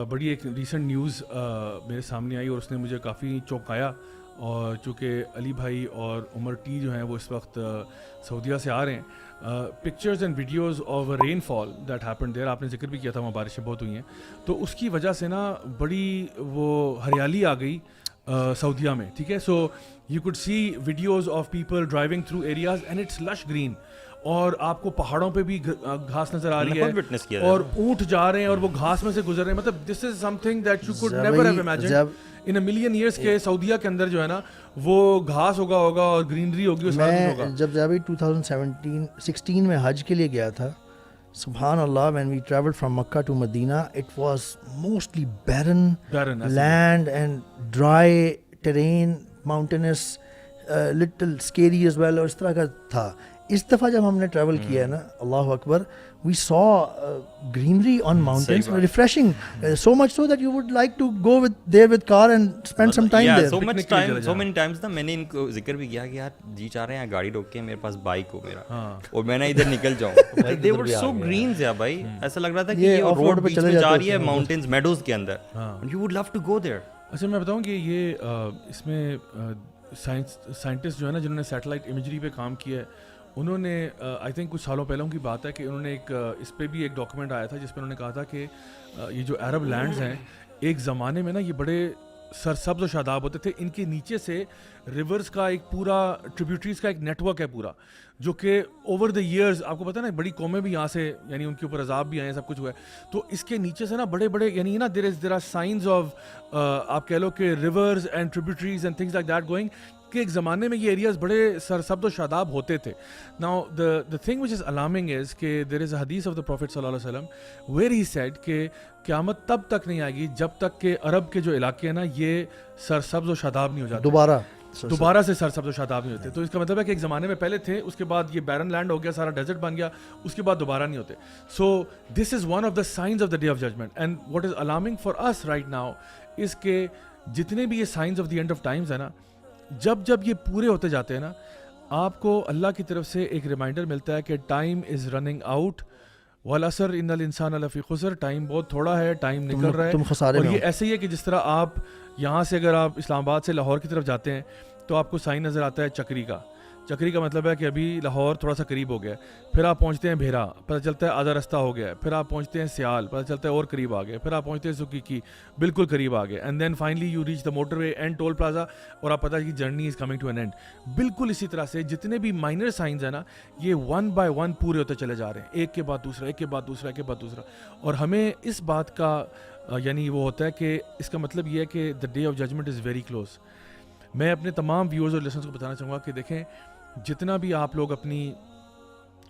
بڑی ایک recent news میرے سامنے آئی اور اس نے مجھے کافی چونکایا، اور چونکہ علی بھائی اور عمر ٹی جو ہیں وہ اس وقت سعودیہ سے آ رہے ہیں. Pictures and videos of rainfall that happen there, آپ نے ذکر بھی کیا تھا وہاں بارشیں بہت ہوئی ہیں، تو اس کی وجہ سے نا بڑی وہ ہریالی آ گئی سعودیہ میں. ٹھیک ہے، so you could see videos of people driving through areas and it's lush green, اور آپ کو پہاڑوں پہ بھی گھاس نظر آ رہی ہے اور اونٹ جا رہے ہیں اور وہ گھاس میں سے گزر رہے ہیں. مطلب this is something that you could never have imagined in a million years کے سعودیہ کے اندر جو ہے نا وہ گھاس ہوگا اور گرینری ہوگی. میں جب 2016 میں حج کے لیے گیا تھا، سبحان اللہ، when we traveled from Makkah to Medina, it was mostly barren land and dry terrain, mountainous, little scary as well، اور اس طرح کا تھا. اس دفعہ جب ہم نے ٹریول کیا ہے نا، اللہ اکبر، we saw greenery on mountains, refreshing, so much so that you would like to go there with car and spend some time there. so many times نا میں نے ان کو ذکر بھی کیا کہ یار جی چاہ رہے ہیں گاڑی روک کے میرے پاس بائک ہو میرا اور میں نا ادھر نکل جاؤں. they were so greens یا بھائی، ایسا لگ رہا تھا کہ یہ روڈ بیچ میں جا رہی ہے ماؤنٹینز میڈوز کے اندر، you would love to go there. اچھا میں بتاؤں کہ یہ اس میں سائنٹسٹ جو ہے نا جنہوں نے سیٹلائٹ امیجری پہ کام کیا ہے، انہوں نے آئی تھنک کچھ سالوں پہلوں کی بات ہے کہ انہوں نے ایک اس پہ بھی ایک ڈاکومنٹ آیا تھا جس پہ انہوں نے کہا تھا کہ یہ جو عرب لینڈز ہیں ایک زمانے میں نا یہ بڑے سرسبز و شاداب ہوتے تھے. ان کے نیچے سے ریورز کا ایک پورا ٹریبیوٹریز کا ایک نیٹ ورک ہے پورا، جو کہ اوور دا ایئرز آپ کو پتہ ہے نا بڑی قومیں بھی یہاں سے یعنی ان کے اوپر عذاب بھی آئے ہیں، سب کچھ ہوا ہے. تو اس کے نیچے سے نا بڑے بڑے یعنی نا دیر آر سائنز آف آپ کہہ لو کہ rivers and tributaries and things like that going, کہ ایک زمانے میں یہ ایریاز بڑے سرسبز و شاداب ہوتے تھے. Now the thing which is alarming is کہ there is a hadith of the Prophet صلی اللہ علیہ وسلم where he said کہ قیامت تب تک نہیں آئے گی جب تک کہ عرب کے جو علاقے ہیں نا یہ سرسبز و شاداب نہیں ہو جاتے، دوبارہ سے سرسبز و شاداب نہیں ہوتے. تو اس کا مطلب ہے کہ ایک زمانے میں پہلے تھے، اس کے بعد یہ بیرن لینڈ ہو گیا، سارا ڈیزرٹ بن گیا، اس کے بعد دوبارہ نہیں ہوتے. So this is one of the signs of the day of judgement. And what is alarming for us right now is کہ جتنے بھی یہ signs of the end of times ہیں نا، جب یہ پورے ہوتے جاتے ہیں نا، آپ کو اللہ کی طرف سے ایک ریمائنڈر ملتا ہے کہ ٹائم از رننگ آؤٹ، والعصر ان الانسان لفی خسر، ٹائم بہت تھوڑا ہے، ٹائم نکل رہا ہے. اور یہ ایسے ہی ہے کہ جس طرح آپ یہاں سے اگر آپ اسلام آباد سے لاہور کی طرف جاتے ہیں تو آپ کو سائن نظر آتا ہے چکری کا مطلب ہے کہ ابھی لاہور تھوڑا سا قریب ہو گیا ہے. پھر آپ پہنچتے ہیں بھیرا، پتہ چلتا ہے آدھا رستہ ہو گیا ہے. پھر آپ پہنچتے ہیں سیال، پتہ چلتا ہے اور قریب آ گئے. پھر آپ پہنچتے ہیں سکیکی، بالکل قریب آ گئے. And then finally you reach the motorway and toll plaza, اور آپ پتہ ہے کہ journey is coming to an end. بالکل اسی طرح سے جتنے بھی مائنر سائنز ہیں نا یہ ون بائی ون پورے ہوتے چلے جا رہے ہیں، ایک کے بعد دوسرا، ایک کے بعد دوسرا، ایک کے بعد دوسرا. اور ہمیں اس بات کا یعنی وہ ہوتا ہے کہ اس کا مطلب یہ ہے کہ the day of judgement is very close. میں اپنے تمام ویورز اور لسنرز کو بتانا چاہوں گا کہ دیکھیں، جتنا بھی آپ لوگ اپنی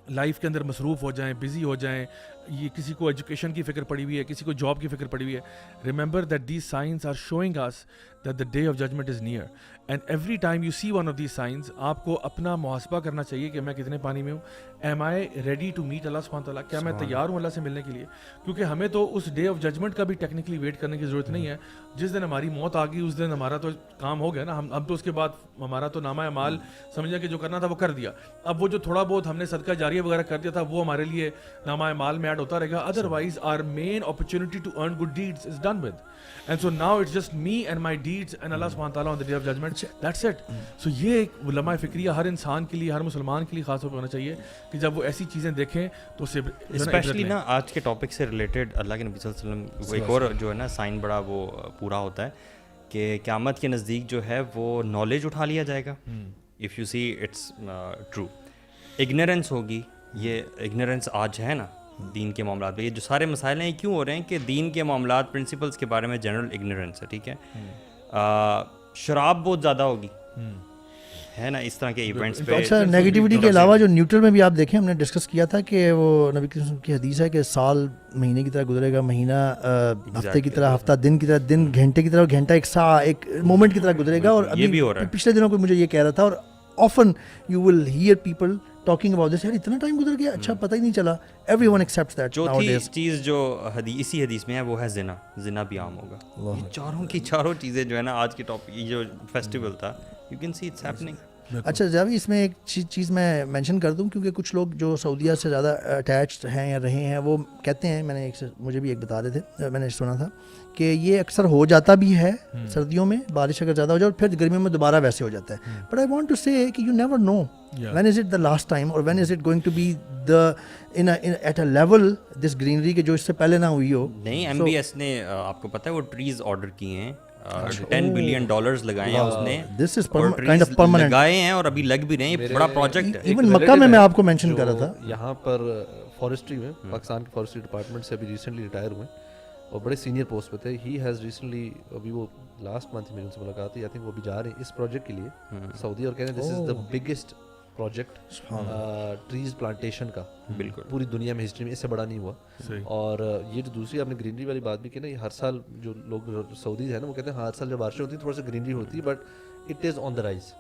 لائف کے اندر مصروف ہو جائیں، بزی ہو جائیں، یہ کسی کو ایجوکیشن کی فکر پڑی ہوئی ہے، کسی کو جاب کی فکر پڑی ہوئی ہے، remember that these signs are showing us that the day of judgement is near. And every time you see one of these signs, آپ کو اپنا محاسبہ کرنا چاہیے کہ میں کتنے پانی میں ہوں. Am I ready to meet اللہ سبحانہ تعالیٰ، کیا میں تیار ہوں اللہ سے ملنے کے لیے؟ کیونکہ ہمیں تو اس ڈے آف ججمنٹ کا بھی ٹیکنیکلی ویٹ کرنے کی ضرورت نہیں ہے. جس دن ہماری موت آ گئی اس دن ہمارا تو کام ہو گیا نا. ہم تو اس کے بعد ہمارا تو نامہ اعمال سمجھا کہ جو کرنا تھا وہ کر دیا. اب وہ جو تھوڑا بہت ہم نے صدقہ جاریہ وغیرہ کر دیا تھا وہ ہمارے لیے نامہ اعمال میں ایڈ ہوتا رہے گا. Otherwise our main opportunity to earn good deeds is done with, and so now it's just me and my deeds and Allah subhanahu wa ta'ala on the day of judgment. That's it. So یہ ایک لمحہ فکریہ ہر انسان کے لیے، ہر مسلمان کے لیے خاص طور پہ ہونا چاہیے کہ جب وہ ایسی چیزیں دیکھیں تو اسے اسپیشلی نا آج کے ٹاپک سے ریلیٹڈ اللہ کے نبی صلی اللہ علیہ وسلم ایک اور جو ہے نا سائن بڑا وہ پورا ہوتا ہے کہ قیامت کے نزدیک جو ہے وہ نالج اٹھا لیا جائے گا. If you see it's true, ignorance ہوگی. یہ اگنورینس آج ہے نا دین کے معاملات پہ، یہ جو سارے مسائل ہیں یہ کیوں ہو رہے ہیں کہ دین کے معاملات پرنسپلس کے بارے میں جنرل اگنورینس ہے. ٹھیک ہے، شراب بہت زیادہ ہوگی ہے نا اس طرح کے ایونٹس پہ. اچھا، نیگیٹیوٹی کے علاوہ جو نیوٹرل میں بھی آپ دیکھیں، ہم نے ڈسکس کیا تھا کہ وہ نبی کریم کی حدیث ہے کہ سال مہینے کی طرح گزرے گا، مہینہ ہفتے کی طرح، ہفتہ دن کی طرح، دن گھنٹے کی طرح، گھنٹہ ایک سا ایک مومنٹ کی طرح گزرے گا. اور ابھی پچھلے دنوں کو مجھے یہ کہہ رہا تھا، اور often you will hear people talking about this, یار اتنا ٹائم گزر گیا، اچھا پتہ ہی نہیں چلا. Everyone accepts that. چوتھی چیز جو اسی حدیث میں ہے وہ ہے زنا بھی عام ہوگا. یہ چاروں کی چاروں چیزیں جو ہے نا آج کے ٹاپک، یہ جو فیسٹیول تھا، you can see it's happening. اچھا جاوید اس میں ایک چیز میں مینشن کر دوں کیونکہ کچھ لوگ جو سعودیہ سے زیادہ اٹیچڈ ہیں یا رہے ہیں وہ کہتے ہیں, میں نے مجھے بھی ایک بتا رہے تھے, میں نے سنا تھا کہ یہ اکثر ہو جاتا بھی ہے سردیوں میں, بارش اگر زیادہ ہو جائے اور پھر گرمیوں میں دوبارہ ویسے ہو جاتا ہے. But I want to say کہ you never know when is it the last time اور when is it going to be the at a level this greenery کے جو اس سے پہلے نہ ہوئی ہو. نہیں, ایم بی ایس نے آپ کو پتہ ہے وہ ٹریز آرڈر کیے ہیں, $10 billion لگائے ہیں اس نے, دس از کائنڈ آف پرماننٹ لگائے ہیں اور ابھی لگ بھی رہے ہیں, بڑا پروجیکٹ ہے. ایون مکہ میں آپ کو مینشن کر رہا تھا یہاں پر فارسٹری میں, پاکستان کے فارسٹری ڈپارٹمنٹ سے ابھی ریسنٹلی ریٹائر ہوئے اور بڑے سینئر پوسٹ پہ تھے. ہی ہیز ریسنٹلی, ابھی وہ لاسٹ منتھ میری ان سے ملاقات ہوئی, آئی تھنک وہ بھی جا رہے ہیں اس پروجیکٹ کے لیے سعودی, اور کہہ رہے ہیں this is the biggest project trees plantation کا بالکل پوری دنیا میں ہسٹری میں, اس سے بڑا نہیں ہوا. اور یہ جو دوسری آپ نے گرینری والی بات بھی کی نا, یہ ہر سال جو لوگ سعودی ہیں نا وہ کہتے ہیں ہر سال جب بارشیں ہوتی ہیں تھوڑا سا گرینری ہوتی ہے, but it is on the rise.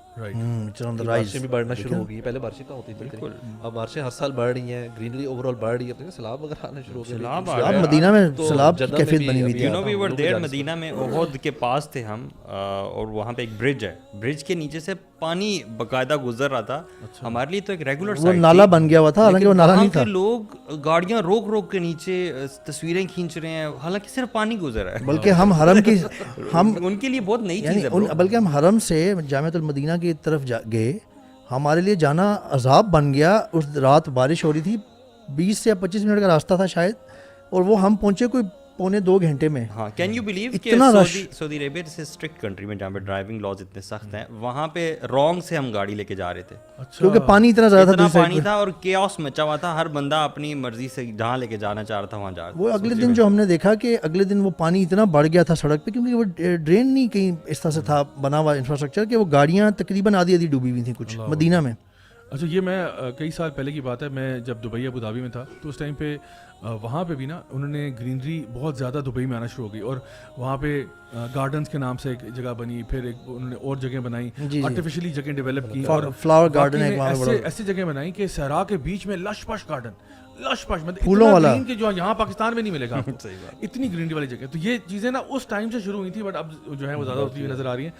بارشیں بھی بڑھنا شروع ہو گئی, پہلے بارشیں کہاں ہوتی تھیں, اب بارشیں ہر سال بڑھ رہی ہیں, گرینری اوور آل بڑھ رہی ہے, سیلاب وغیرہ آنا شروع ہو گئے. اب مدینہ میں سیلاب کی کیفیت بنی ہوئی تھی. You know we were there مدینہ میں, احد کے پاس تھے ہم, اور وہاں پہ ایک برج ہے, برج کے نیچے سے پانی باقاعدہ گزر رہا تھا. ہمارے لیے تو ایک ریگولر وہ نالا بن گیا ہوا تھا, حالانکہ وہ نالا نہیں تھا. لوگ گاڑیاں روک روک کے نیچے تصویریں کھینچ رہے ہیں, حالانکہ صرف پانی گزر رہا ہے. بلکہ ہم حرم کی ہم ان کے لیے بہت نئی چیز ہے, بلکہ ہم حرم سے جامعۃ المدینہ کی طرف گئے, ہمارے لیے جانا عذاب بن گیا. اس رات بارش ہو رہی تھی, 20 سے 25 منٹ کا راستہ تھا شاید, اور وہ ہم پہنچے کوئی 1.25 گھنٹے میں. ہاں, کین یو بلیو کہ سعودی عربیہ جیسے اسٹرکٹ کنٹری میں جہاں پہ ڈرائیونگ لاز اتنے سخت ہیں, وہاں پہ رانگ سے ہم گاڑی لے کے جا رہے تھے کیونکہ پانی اتنا زیادہ تھا, پانی تھا اور کیوس مچا ہوا تھا, ہر بندہ اپنی مرضی سے جہاں لے کے جانا چاہ رہا تھا وہاں جا رہا تھا. وہ اگلے دن جو ہم نے دیکھا کہ اگلے دن وہ پانی اتنا بڑھ گیا تھا سڑک پہ, کیونکہ وہ ڈرین نہیں کہیں اس طرح سے تھا بنا ہوا انفراسٹرکچر, کہ وہ گاڑیاں تقریباً آدھی ڈوبی ہوئی تھیں کچھ مدینہ میں. اچھا, یہ میں کئی سال پہلے کی بات ہے, میں جب دبئی ابو دھابی میں تھا تو اس ٹائم پہ وہاں پہ بھی نا انہوں نے گرینری بہت زیادہ دبئی میں آنا شروع ہو گئی, اور وہاں پہ گارڈنس کے نام سے ایک جگہ بنی, پھر ایک انہوں نے اور جگہ بنائی, آرٹیفیشلی جگہ ڈیولپ کی, اور فلاور گارڈن ایسی جگہ بنائی کہ صحرا کے بیچ میں لش پش گارڈن, لش پش پھولوں والا, کہ جو یہاں پاکستان میں نہیں ملے گا اتنی گرینری والی جگہ. تو یہ چیزیں نا اس ٹائم سے شروع ہوئی تھی, بٹ اب جو ہے وہ زیادہ ہوتی ہوئی نظر آ رہی ہیں.